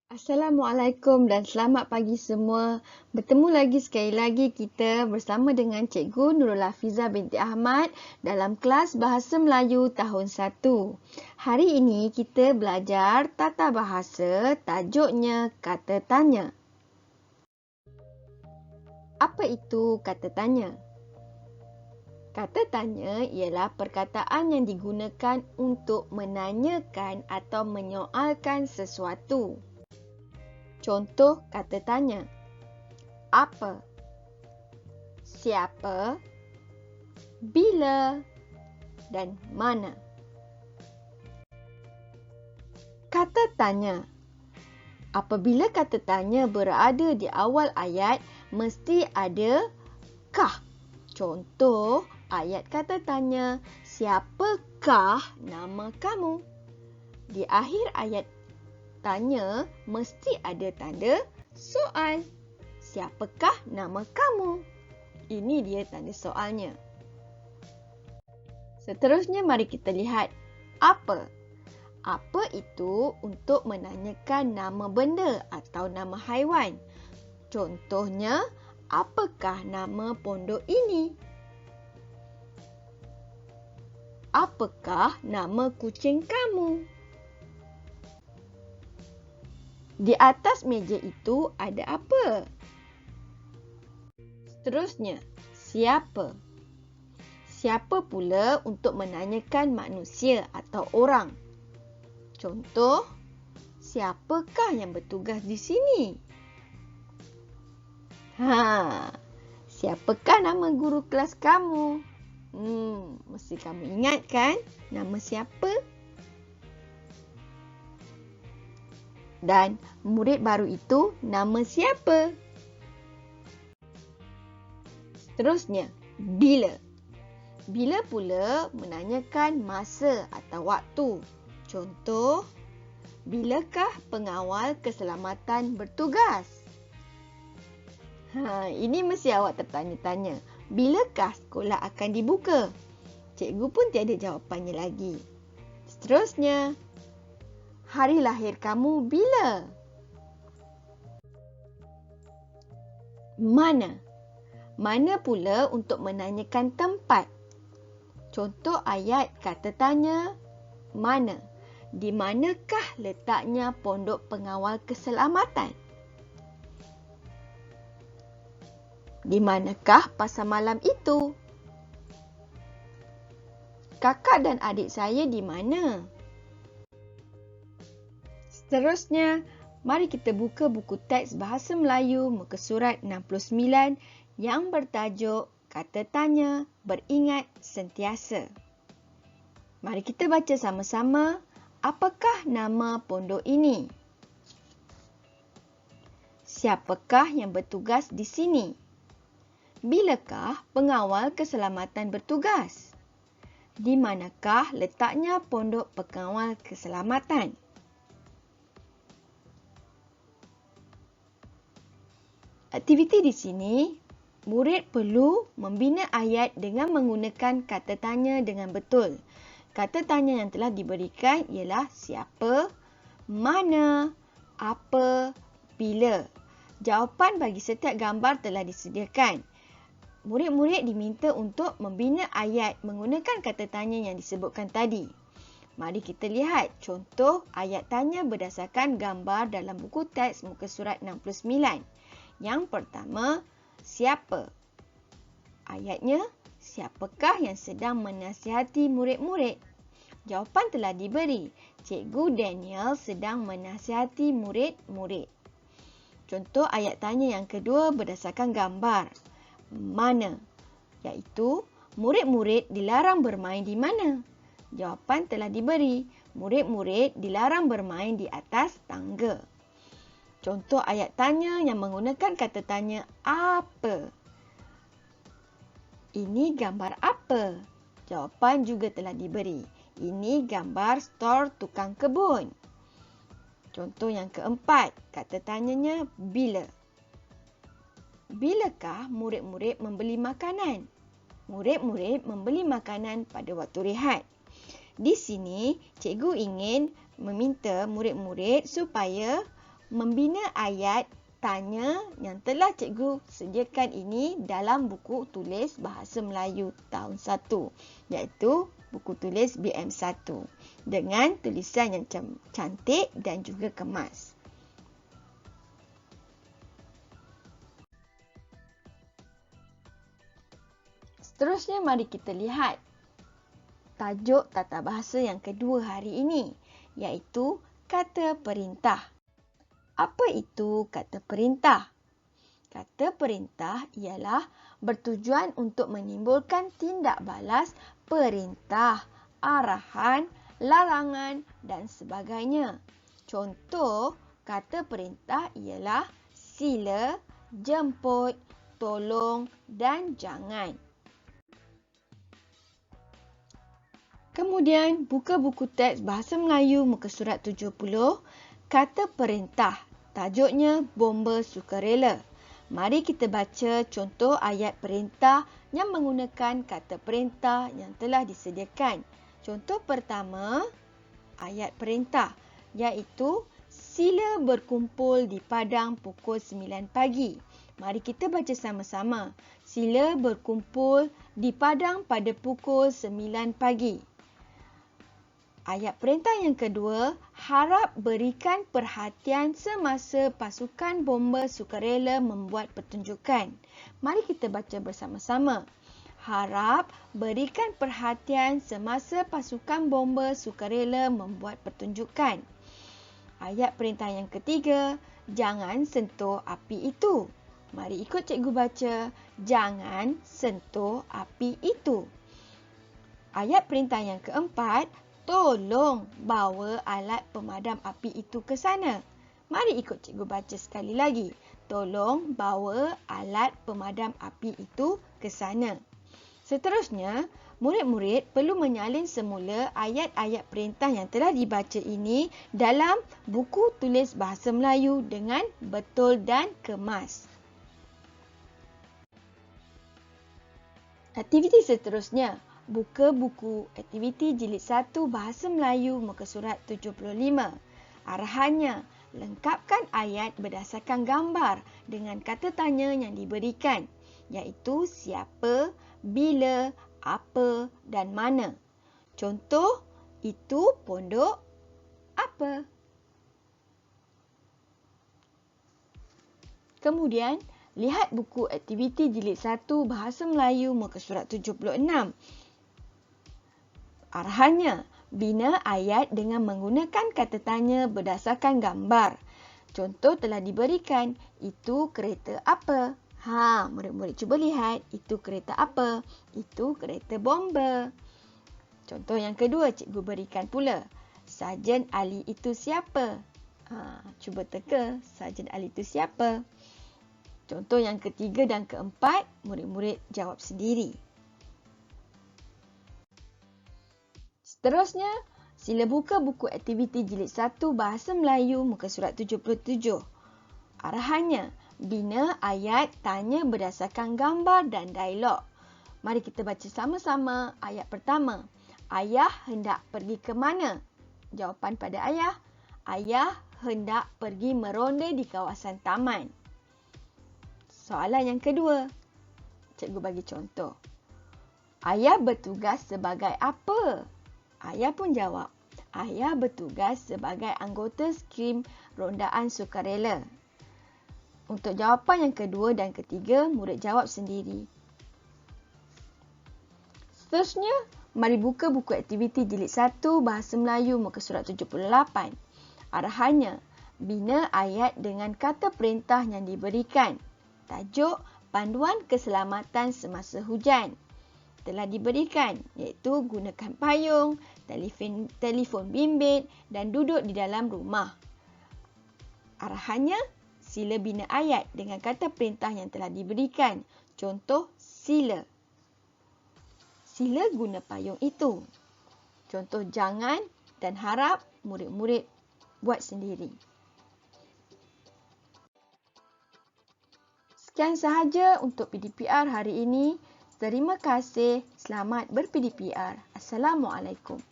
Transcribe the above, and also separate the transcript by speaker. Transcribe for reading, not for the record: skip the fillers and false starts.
Speaker 1: Assalamualaikum dan selamat pagi semua. Bertemu lagi sekali lagi kita bersama dengan Cikgu Nurul Hafiza binti Ahmad dalam kelas Bahasa Melayu tahun 1. Hari ini kita belajar tata bahasa, tajuknya kata tanya. Apa itu kata tanya? Kata tanya ialah perkataan yang digunakan untuk menanyakan atau menyoalkan sesuatu. Contoh kata tanya. Apa? Siapa? Bila? Dan mana? Kata tanya. Apabila kata tanya berada di awal ayat, mesti ada kah. Contoh ayat kata tanya, siapakah nama kamu? Di akhir ayat tanya, mesti ada tanda soal. Siapakah nama kamu? Ini dia tanda soalnya. Seterusnya mari kita lihat apa. Apa itu untuk menanyakan nama benda atau nama haiwan. Contohnya, apakah nama pondok ini? Apakah nama kucing kamu? Di atas meja itu ada apa? Seterusnya, siapa? Siapa pula untuk menanyakan manusia atau orang? Contoh, siapakah yang bertugas di sini? Siapakah nama guru kelas kamu? Mesti kamu ingat kan nama siapa? Dan murid baru itu nama siapa? Seterusnya, bila. Bila pula menanyakan masa atau waktu. Contoh, bilakah pengawal keselamatan bertugas? Ini mesti awak tertanya-tanya. Bilakah sekolah akan dibuka? Cikgu pun tiada jawapannya lagi. Seterusnya, hari lahir kamu bila? Mana? Mana pula untuk menanyakan tempat? Contoh ayat kata tanya, mana? Di manakah letaknya pondok pengawal keselamatan? Di manakah pasar malam itu? Kakak dan adik saya di mana? Seterusnya, mari kita buka buku teks Bahasa Melayu muka surat 69 yang bertajuk Kata Tanya Beringat Sentiasa. Mari kita baca sama-sama. Apakah nama pondok ini? Siapakah yang bertugas di sini? Bilakah pengawal keselamatan bertugas? Di manakah letaknya pondok pengawal keselamatan? Aktiviti di sini, murid perlu membina ayat dengan menggunakan kata tanya dengan betul. Kata tanya yang telah diberikan ialah siapa, mana, apa, bila. Jawapan bagi setiap gambar telah disediakan. Murid-murid diminta untuk membina ayat menggunakan kata tanya yang disebutkan tadi. Mari kita lihat contoh ayat tanya berdasarkan gambar dalam buku teks muka surat 69. Yang pertama, siapa? Ayatnya, siapakah yang sedang menasihati murid-murid? Jawapan telah diberi. Cikgu Daniel sedang menasihati murid-murid. Contoh ayat tanya yang kedua berdasarkan gambar. Mana? Iaitu, murid-murid dilarang bermain di mana? Jawapan telah diberi. Murid-murid dilarang bermain di atas tangga. Contoh ayat tanya yang menggunakan kata tanya apa? Ini gambar apa? Jawapan juga telah diberi. Ini gambar stor tukang kebun. Contoh yang keempat, kata tanyanya bila. Bilakah murid-murid membeli makanan? Murid-murid membeli makanan pada waktu rehat. Di sini, cikgu ingin meminta murid-murid supaya membina ayat tanya yang telah cikgu sediakan ini dalam buku tulis Bahasa Melayu tahun 1, iaitu buku tulis BM1 dengan tulisan yang cantik dan juga kemas. Seterusnya, mari kita lihat tajuk tata bahasa yang kedua hari ini, iaitu kata perintah. Apa itu kata perintah? Kata perintah ialah bertujuan untuk menimbulkan tindak balas, perintah, arahan, larangan dan sebagainya. Contoh kata perintah ialah sila, jemput, tolong dan jangan. Kemudian, buka buku teks Bahasa Melayu muka surat 70, kata perintah. Tajuknya Bomba Sukarela. Mari kita baca contoh ayat perintah yang menggunakan kata perintah yang telah disediakan. Contoh pertama, ayat perintah, iaitu sila berkumpul di padang pukul 9 pagi. Mari kita baca sama-sama. Sila berkumpul di padang pada pukul 9 pagi. Ayat perintah yang kedua, harap berikan perhatian semasa pasukan bomba sukarela membuat pertunjukan. Mari kita baca bersama-sama. Harap berikan perhatian semasa pasukan bomba sukarela membuat pertunjukan. Ayat perintah yang ketiga, jangan sentuh api itu. Mari ikut cikgu baca. Jangan sentuh api itu. Ayat perintah yang keempat, tolong bawa alat pemadam api itu ke sana. Mari ikut cikgu baca sekali lagi. Tolong bawa alat pemadam api itu ke sana. Seterusnya, murid-murid perlu menyalin semula ayat-ayat perintah yang telah dibaca ini dalam buku tulis Bahasa Melayu dengan betul dan kemas. Aktiviti seterusnya. Buka buku aktiviti jilid 1 Bahasa Melayu muka surat 75. Arahannya, lengkapkan ayat berdasarkan gambar dengan kata tanya yang diberikan, iaitu siapa, bila, apa dan mana. Contoh, itu pondok apa? Kemudian, lihat buku aktiviti jilid 1 Bahasa Melayu muka surat 76. Arahannya, bina ayat dengan menggunakan kata tanya berdasarkan gambar. Contoh telah diberikan, itu kereta apa? Murid-murid cuba lihat, itu kereta apa? Itu kereta bomba. Contoh yang kedua, cikgu berikan pula. Sarjan Ali itu siapa? Cuba teka, Sarjan Ali itu siapa? Contoh yang ketiga dan keempat, murid-murid jawab sendiri. Seterusnya, sila buka buku aktiviti jilid 1 Bahasa Melayu muka surat 77. Arahannya, bina ayat tanya berdasarkan gambar dan dialog. Mari kita baca sama-sama ayat pertama. Ayah hendak pergi ke mana? Jawapan pada ayah, ayah hendak pergi meronda di kawasan taman. Soalan yang kedua, cikgu bagi contoh. Ayah bertugas sebagai apa? Ayah pun jawab, ayah bertugas sebagai anggota skrim rondaan sukarela. Untuk jawapan yang kedua dan ketiga, murid jawab sendiri. Seterusnya, mari buka buku aktiviti jilid 1 Bahasa Melayu muka surat 78. Arahannya, bina ayat dengan kata perintah yang diberikan. Tajuk, panduan keselamatan semasa hujan. Telah diberikan, iaitu gunakan payung, telefon bimbit dan duduk di dalam rumah. Arahannya, sila bina ayat dengan kata perintah yang telah diberikan. Contoh, sila. Sila guna payung itu. Contoh, jangan dan harap murid-murid buat sendiri. Sekian sahaja untuk PDPR hari ini. Terima kasih. Selamat ber-PDPR. Assalamualaikum.